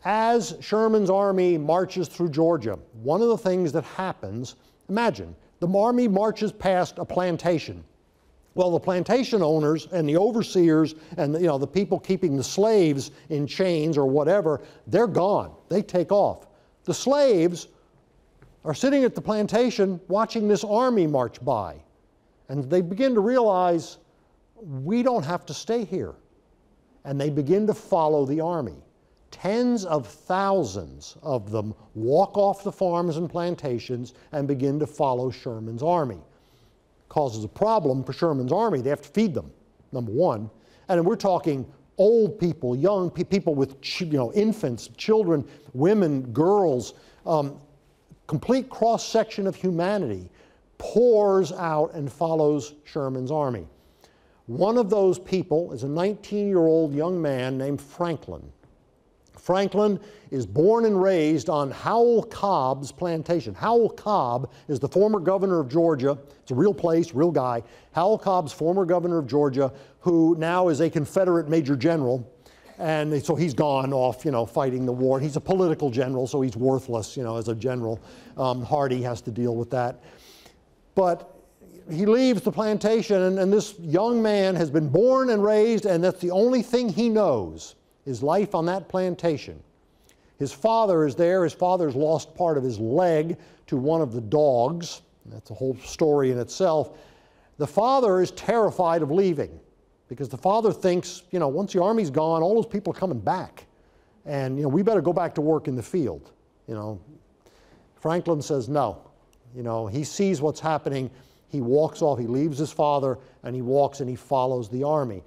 As Sherman's army marches through Georgia, one of the things that happens, imagine, the army marches past a plantation. Well, the plantation owners and the overseers and the people keeping the slaves in chains or whatever, they're gone. They take off. The slaves are sitting at the plantation watching this army march by. And they begin to realize, we don't have to stay here. And they begin to follow the army. Tens of thousands of them walk off the farms and plantations and begin to follow Sherman's army. Causes a problem for Sherman's army. They have to feed them, number one. And we're talking old people, young people with infants, children, women, girls, complete cross-section of humanity pours out and follows Sherman's army. One of those people is a 19-year-old young man named Franklin. Franklin is born and raised on Howell Cobb's plantation. Howell Cobb is the former governor of Georgia. It's a real place, real guy. Howell Cobb's former governor of Georgia, who now is a Confederate major general. And so he's gone off, fighting the war. He's a political general, so he's worthless, as a general. Hardee has to deal with that. But he leaves the plantation, and this young man has been born and raised, and that's the only thing he knows, is life on that plantation. His father is there. His father's lost part of his leg to one of the dogs. That's a whole story in itself. The father is terrified of leaving because the father thinks, once the army's gone, all those people are coming back. And, we better go back to work in the field. Franklin says no. He sees what's happening. He walks off. He leaves his father, and he walks and he follows the army.